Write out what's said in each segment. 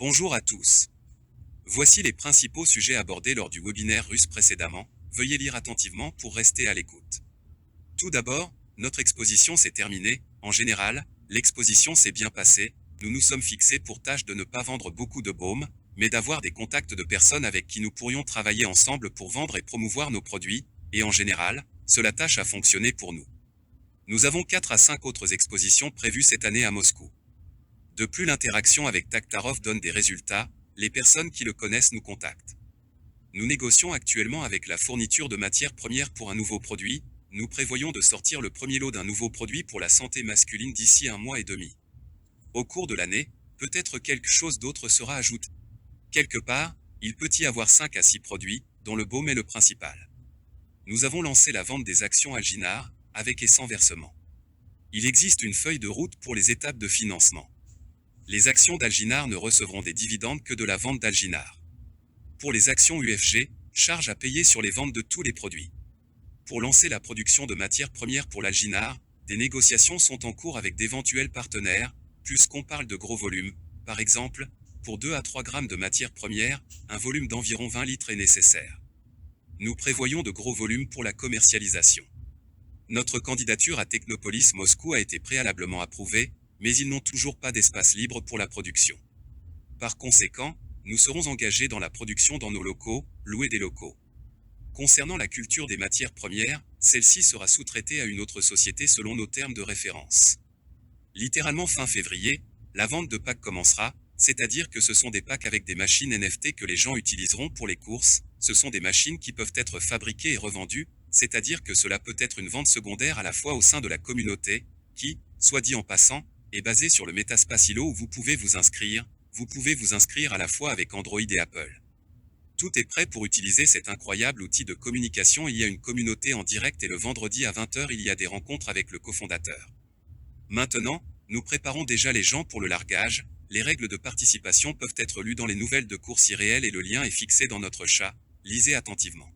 Bonjour à tous. Voici les principaux sujets abordés lors du webinaire russe précédemment. Veuillez lire attentivement pour rester à l'écoute. Tout d'abord, notre exposition s'est terminée. En général, l'exposition s'est bien passée. Nous nous sommes fixés pour tâche de ne pas vendre beaucoup de baumes, mais d'avoir des contacts de personnes avec qui nous pourrions travailler ensemble pour vendre et promouvoir nos produits, et en général, cela tâche à fonctionner pour nous. Nous avons 4 à 5 autres expositions prévues cette année à Moscou. De plus, l'interaction avec Taktarov donne des résultats, les personnes qui le connaissent nous contactent. Nous négocions actuellement avec la fourniture de matières premières pour un nouveau produit. Nous prévoyons de sortir le premier lot d'un nouveau produit pour la santé masculine d'ici 1 mois et demi. Au cours de l'année, peut-être quelque chose d'autre sera ajouté. Quelque part, il peut y avoir 5 à 6 produits, dont le baume est le principal. Nous avons lancé la vente des actions Alginard, avec et sans versement. Il existe une feuille de route pour les étapes de financement. Les actions d'Alginard ne recevront des dividendes que de la vente d'Alginard. Pour les actions UFG, charge à payer sur les ventes de tous les produits. Pour lancer la production de matières premières pour l'Alginard, des négociations sont en cours avec d'éventuels partenaires, puisqu'on parle de gros volumes. Par exemple, pour 2 à 3 grammes de matières premières, un volume d'environ 20 litres est nécessaire. Nous prévoyons de gros volumes pour la commercialisation. Notre candidature à Technopolis Moscou a été préalablement approuvée, mais ils n'ont toujours pas d'espace libre pour la production. Par conséquent, nous serons engagés dans la production dans nos locaux, louer des locaux. Concernant la culture des matières premières, celle-ci sera sous-traitée à une autre société selon nos termes de référence. Littéralement fin février, la vente de packs commencera, c'est-à-dire que ce sont des packs avec des machines NFT que les gens utiliseront pour les courses. Ce sont des machines qui peuvent être fabriquées et revendues, c'est-à-dire que cela peut être une vente secondaire à la fois au sein de la communauté, qui, soit dit en passant, est basée sur le Metaspacilo où vous pouvez vous inscrire à la fois avec Android et Apple. Tout est prêt pour utiliser cet incroyable outil de communication. Il y a une communauté en direct et le vendredi à 20h il y a des rencontres avec le cofondateur. Maintenant, nous préparons déjà les gens pour le largage. Les règles de participation peuvent être lues dans les nouvelles de course irréelle et le lien est fixé dans notre chat. Lisez attentivement.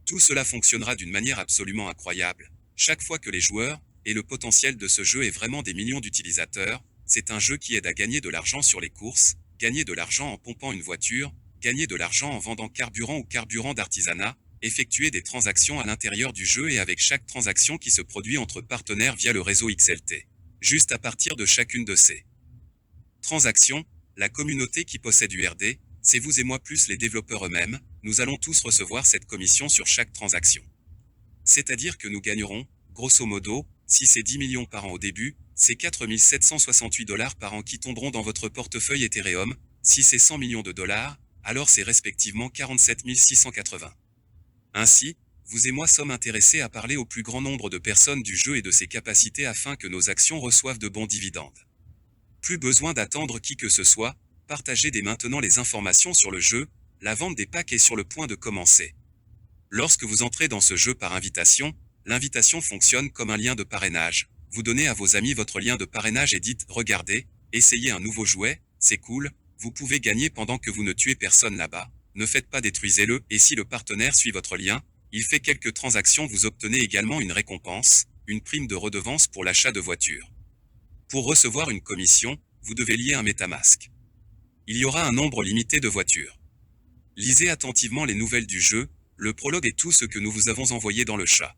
Tout cela fonctionnera d'une manière absolument incroyable. Chaque fois que les joueurs, et le potentiel de ce jeu est vraiment des millions d'utilisateurs, c'est un jeu qui aide à gagner de l'argent sur les courses, gagner de l'argent en pompant une voiture, gagner de l'argent en vendant carburant ou carburant d'artisanat, effectuer des transactions à l'intérieur du jeu et avec chaque transaction qui se produit entre partenaires via le réseau XLT. Juste à partir de chacune de ces transactions, la communauté qui possède URD, c'est vous et moi plus les développeurs eux-mêmes, nous allons tous recevoir cette commission sur chaque transaction. C'est-à-dire que nous gagnerons, grosso modo, si c'est 10 millions par an au début, c'est 4 768 $ par an qui tomberont dans votre portefeuille Ethereum. Si c'est 100 millions de dollars, alors c'est respectivement 47 680. Ainsi, vous et moi sommes intéressés à parler au plus grand nombre de personnes du jeu et de ses capacités afin que nos actions reçoivent de bons dividendes. Plus besoin d'attendre qui que ce soit, partagez dès maintenant les informations sur le jeu, la vente des packs est sur le point de commencer. Lorsque vous entrez dans ce jeu par invitation, l'invitation fonctionne comme un lien de parrainage. Vous donnez à vos amis votre lien de parrainage et dites « Regardez, essayez un nouveau jouet, c'est cool, vous pouvez gagner pendant que vous ne tuez personne là-bas, ne faites pas détruisez-le » et si le partenaire suit votre lien, il fait quelques transactions, vous obtenez également une récompense, une prime de redevance pour l'achat de voitures. Pour recevoir une commission, vous devez lier un MetaMask. Il y aura un nombre limité de voitures. Lisez attentivement les nouvelles du jeu, le prologue et tout ce que nous vous avons envoyé dans le chat.